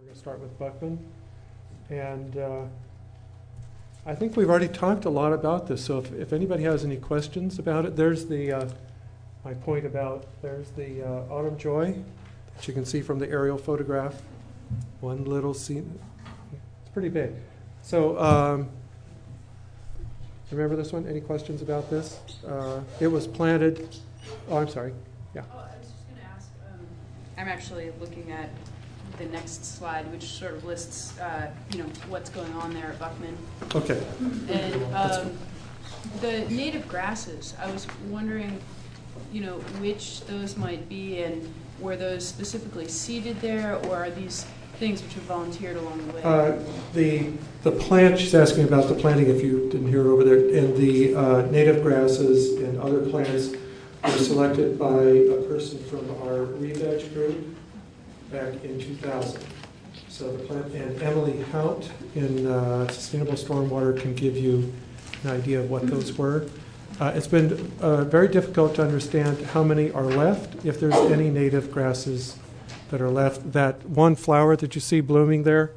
We're going to start with Buckman. And I think we've already talked a lot about this, so if anybody has any questions about it, there's the, my point about, there's the Autumn Joy that you can see from the aerial photograph. One little scene, it's pretty big. So, remember this one? Any questions about this? It was planted, oh, I'm sorry, yeah. Oh, I was just going to ask, I'm actually looking at the next slide, which sort of lists, what's going on there at Buckman. Okay. And the native grasses, I was wondering, which those might be, and were those specifically seeded there, or are these things which have volunteered along the way? The plant, she's asking about the planting, if you didn't hear it over there, and the native grasses and other plants were selected by a person from our re-veg group back in 2000. So the plant, and Emily Hout in Sustainable Stormwater can give you an idea of what those were. It's been very difficult to understand how many are left, if there's any native grasses that are left. That one flower that you see blooming there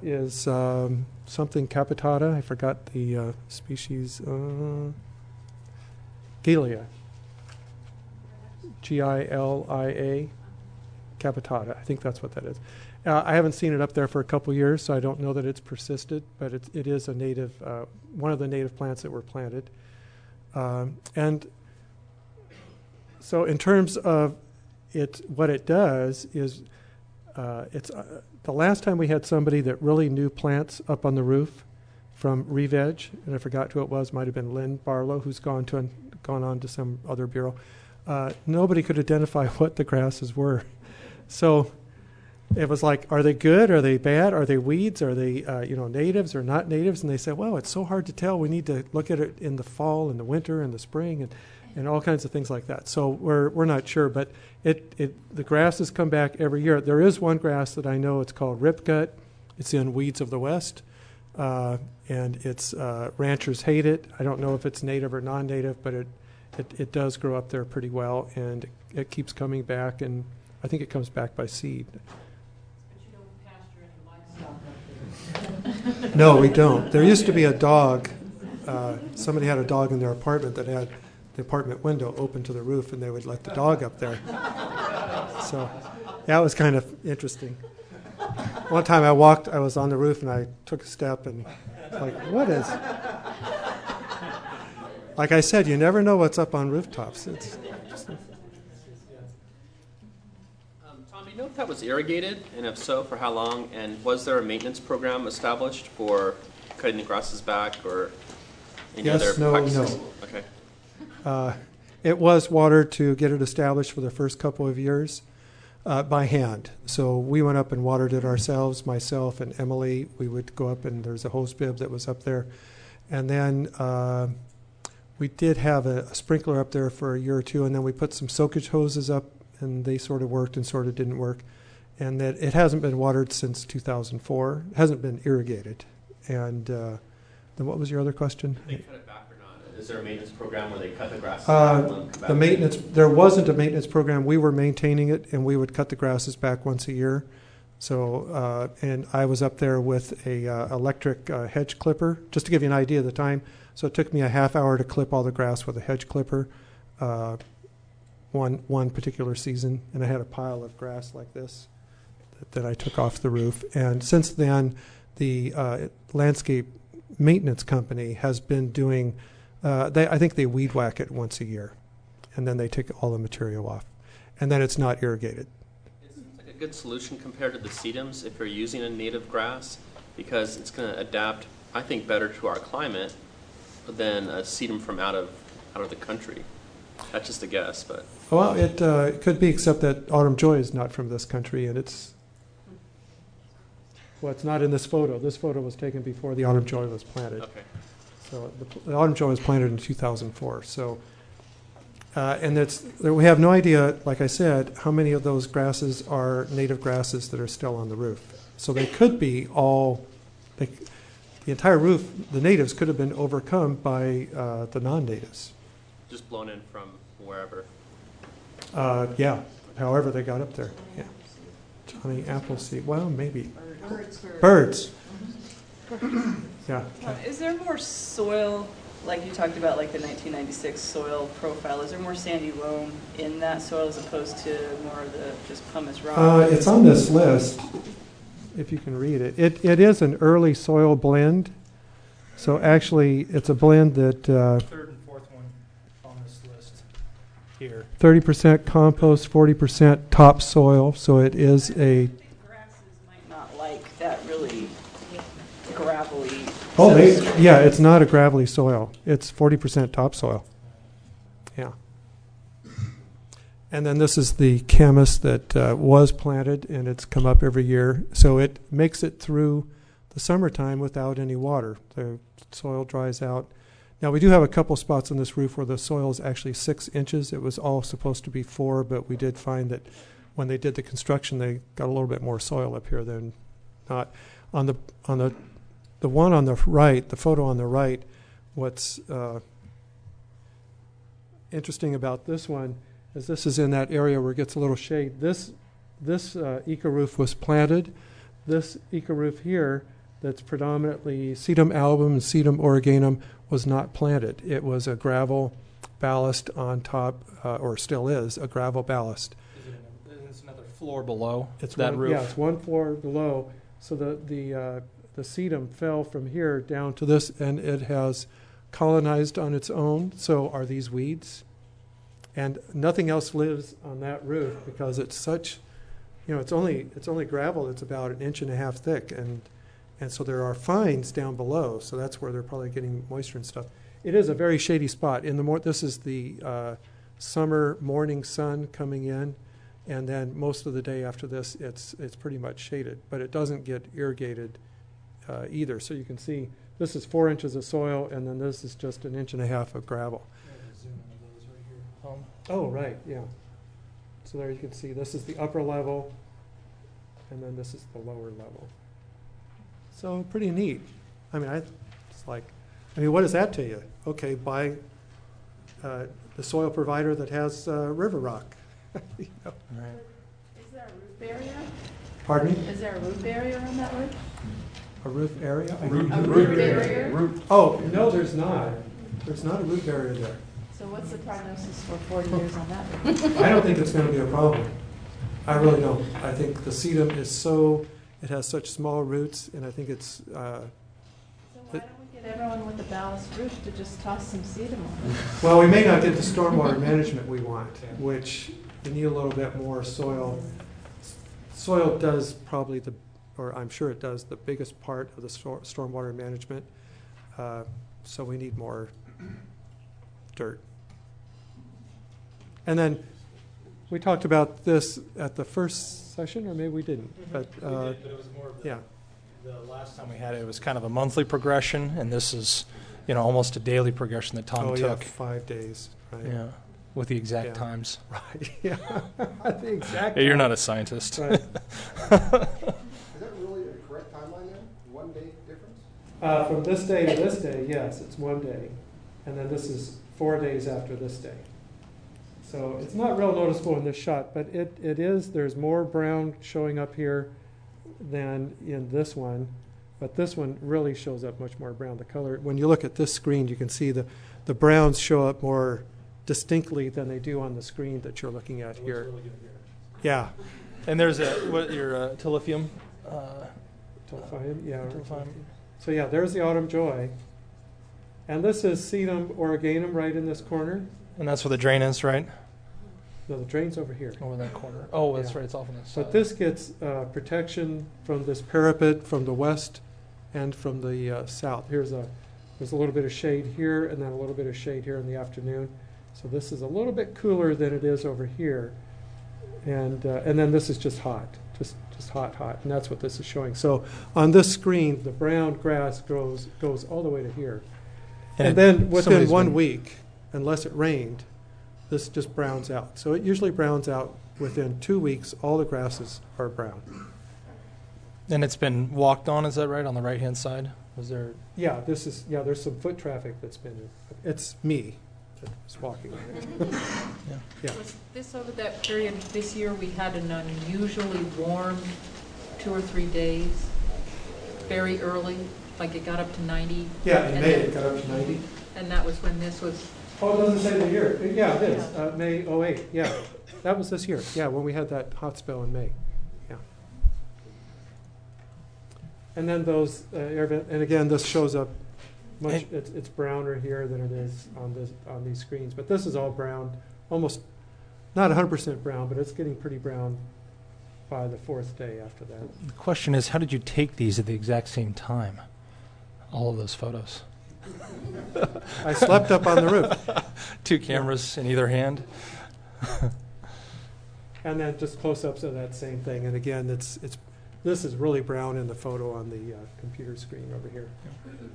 is something capitata. I forgot the species. Gilia. Gilia. Capitata. I think that's what that is. I haven't seen it up there for a couple years, so I don't know that it's persisted, but it is a native, one of the native plants that were planted. And so in terms of what it does is, it's the last time we had somebody that really knew plants up on the roof from re-veg, and I forgot who it was, might have been Lynn Barlow, who's gone on to some other bureau. Nobody could identify what the grasses were. So it was like, are they good? Are they bad? Are they weeds? Are they natives or not natives? And they said, well, it's so hard to tell. We need to look at it in the fall and the winter and the spring and all kinds of things like that. So we're not sure, but the grasses come back every year. There is one grass that I know, it's called ripgut. It's in Weeds of the West, and it's ranchers hate it. I don't know if it's native or non-native, but it does grow up there pretty well, and it keeps coming back, and I think it comes back by seed. But you don't pasture any livestock up there? No, we don't. There used to be a dog. Somebody had a dog in their apartment that had the apartment window open to the roof, and they would let the dog up there. So that was kind of interesting. One time I was on the roof, and I took a step, and like, what is... Like I said, you never know what's up on rooftops. It's just... Tom, do you know if that was irrigated, and if so, for how long? And was there a maintenance program established for cutting the grasses back, or any other practices? No. Okay. It was watered to get it established for the first couple of years by hand. So we went up and watered it ourselves, myself and Emily. We would go up, and there's a hose bib that was up there. And then we did have a sprinkler up there for a year or two, and then we put some soakage hoses up, and they sort of worked and sort of didn't work. And that it hasn't been watered since 2004. It hasn't been irrigated. And then what was your other question? Did they cut it back or not? Is there a maintenance program where they cut the grass? The maintenance, there wasn't a maintenance program. We were maintaining it, and we would cut the grasses back once a year. So, and I was up there with a electric hedge clipper, just to give you an idea of the time. So it took me a half hour to clip all the grass with a hedge clipper, one particular season, and I had a pile of grass like this that I took off the roof. And since then, the landscape maintenance company has been doing, I think they weed whack it once a year, and then they take all the material off, and then it's not irrigated. It seems like a good solution compared to the sedums if you're using a native grass, because it's going to adapt, I think, better to our climate than a sedum from out of the country. That's just a guess, but... Well, it could be, except that Autumn Joy is not from this country, and it's not in this photo. This photo was taken before the Autumn Joy was planted. Okay. So the Autumn Joy was planted in 2004. So, and we have no idea, like I said, how many of those grasses are native grasses that are still on the roof. So they could be all... The entire roof, the natives could have been overcome by the non-natives. Just blown in from wherever. Yeah, however they got up there. Yeah. honey apple seed. Well, maybe. Birds. Birds. Yeah. Is there more soil, like you talked about, like the 1996 soil profile? Is there more sandy loam in that soil as opposed to more of the just pumice rock? It's on this list, if you can read it. It is an early soil blend. So actually, it's a blend that Third and fourth one on this list here. 30% compost, 40% topsoil. So it is a. Grasses might not like that really gravelly. Oh, yeah, it's not a gravelly soil. It's 40% topsoil. Yeah. And then this is the camas that was planted, and it's come up every year. So it makes it through the summertime without any water. The soil dries out. Now, we do have a couple spots on this roof where the soil is actually 6 inches. It was all supposed to be 4, but we did find that when they did the construction, they got a little bit more soil up here than not. On the one on the right, the photo on the right, what's interesting about this one is this is in that area where it gets a little shade. This Ecoroof was planted. This Ecoroof here, that's predominantly Sedum album and Sedum oreganum, was not planted. It was a gravel ballast on top, or still is, a gravel ballast. Is another floor below It's that one, roof? Yeah, it's one floor below. So the sedum fell from here down to this, and it has colonized on its own. So are these weeds? And nothing else lives on that roof because it's such, it's only gravel. It's about 1.5 inches thick, and so there are fines down below. So that's where they're probably getting moisture and stuff. It is a very shady spot. This is the summer morning sun coming in, and then most of the day after this, it's pretty much shaded, but it doesn't get irrigated either. So you can see this is 4 inches of soil, and then this is just 1.5 inches of gravel. Oh, right, yeah. So there you can see this is the upper level, and then this is the lower level. So pretty neat. I mean, what does that tell you? Okay, buy the soil provider that has river rock. Right. Is there a roof area? Pardon me? Is there a roof area on that roof? A roof area? A roof barrier? Oh, no, there's not. There's not a roof area there. So what's the prognosis for 40 years on that roof? I don't think it's going to be a problem. I really don't. I think the sedum is it has such small roots, and I think it's. So why don't we get everyone with a ballast roof to just toss some sedum on it? Well, we may not get the stormwater management we want, which you need a little bit more soil. Soil does probably or I'm sure it does, the biggest part of the stormwater management. So we need more dirt. And then we talked about this at the first session, or maybe we didn't. But, We did, but it was more of yeah. the last time we had it was kind of a monthly progression, and this is, almost a daily progression that Tom Oh, yeah, took. 5 days. Right. Yeah, with the exact Yeah. times. Right. Yeah. The exact. Yeah, you're not a scientist. Right. Is that really a correct timeline then? 1 day difference? From this day to this day, yes, it's 1 day. And then this is 4 days after this day. So it's not real noticeable in this shot, but it is. There's more brown showing up here than in this one. But this one really shows up much more brown. The color, when you look at this screen, you can see the browns show up more distinctly than they do on the screen that you're looking at here. Really good here. Yeah. And there's your tilithium. Tophium, yeah. Tophium. So yeah, there's the autumn joy. And this is Sedum oreganum right in this corner. And that's where the drain is, right? No, the drain's over here. Over that corner. Oh, that's Yeah. right. It's off on the side. But this gets protection from this parapet from the west and from the south. There's a little bit of shade here, and then a little bit of shade here in the afternoon. So this is a little bit cooler than it is over here, and then this is just hot, just hot, and that's what this is showing. So on this screen, the brown grass goes all the way to here, and then within 1 week, unless it rained, this just browns out. So it usually browns out within 2 weeks. All the grasses are brown. And it's been walked on, is that right? On the right-hand side? Was there? Yeah, there's some foot traffic that's been. It's me. that was walking on it. Yeah. Was this over that period this year, we had an unusually warm 2 or 3 days, very early, like it got up to 90? Yeah, in and May then- it got up to 90. And that was when this was, Oh, it doesn't say the year. Yeah, it is. May '08. Yeah, that was this year. Yeah, when we had that hot spell in May. Yeah. And then those air vent, and again, this shows up much. It's browner here than it is on these screens. But this is all brown, almost not 100% brown, but it's getting pretty brown by the 4th day after that. The question is, how did you take these at the exact same time? All of those photos. I slept up on the roof. 2 cameras in either hand. And then just close-ups of that same thing. And again, this is really brown in the photo on the computer screen over here.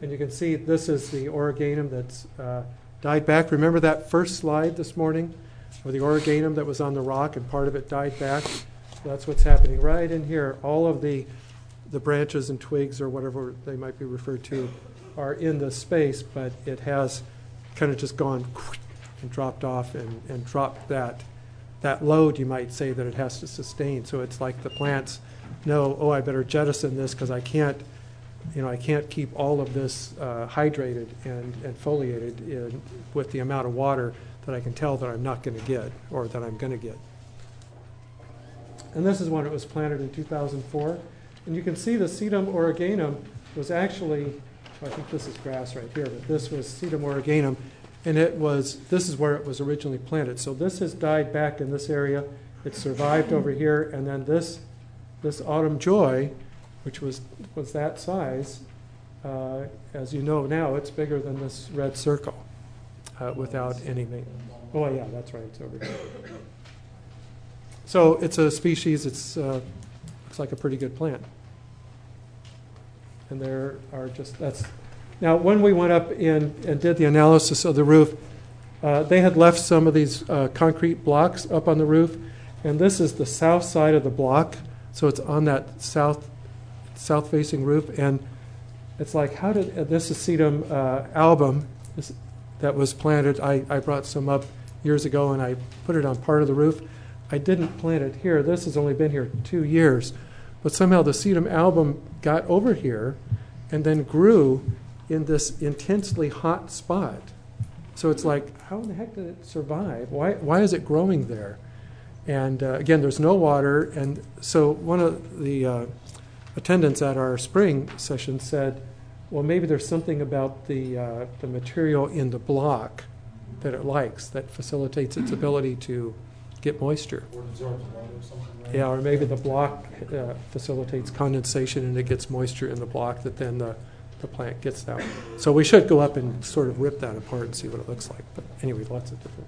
And you can see this is the origanum that's died back. Remember that first slide this morning of the origanum that was on the rock and part of it died back? So that's what's happening right in here. All of the branches and twigs or whatever they might be referred to are in the space, but it has kind of just gone and dropped off and dropped that load, you might say, that it has to sustain. So it's like the plants know, oh, I better jettison this because I can't keep all of this hydrated and foliated with the amount of water that I can tell that I'm not going to get or that I'm going to get. And this is when it was planted in 2004. And you can see the sedum origanum was actually, I think this is grass right here, but this was sedum origanum, and this is where it was originally planted. So this has died back in this area. It survived over here, and then this autumn joy, which was that size, as you know now, it's bigger than this red circle without any maintenance. Oh yeah, that's right, it's over here. So it's a species, looks like a pretty good plant. And there are now when we went up and did the analysis of the roof, they had left some of these concrete blocks up on the roof, and this is the south side of the block, so it's on that south-facing roof, and it's like, how did, this is sedum album that was planted. I brought some up years ago, and I put it on part of the roof. I didn't plant it here. This has only been here 2 years. But somehow the sedum album got over here and then grew in this intensely hot spot. So it's like, how in the heck did it survive? Why is it growing there? And again, there's no water. And so one of the attendants at our spring session said, well, maybe there's something about the material in the block that it likes that facilitates its ability to get moisture. Or absorbs water or something, right? Yeah, or maybe the block facilitates condensation and it gets moisture in the block that then the plant gets out. So we should go up and sort of rip that apart and see what it looks like. But anyway, lots of different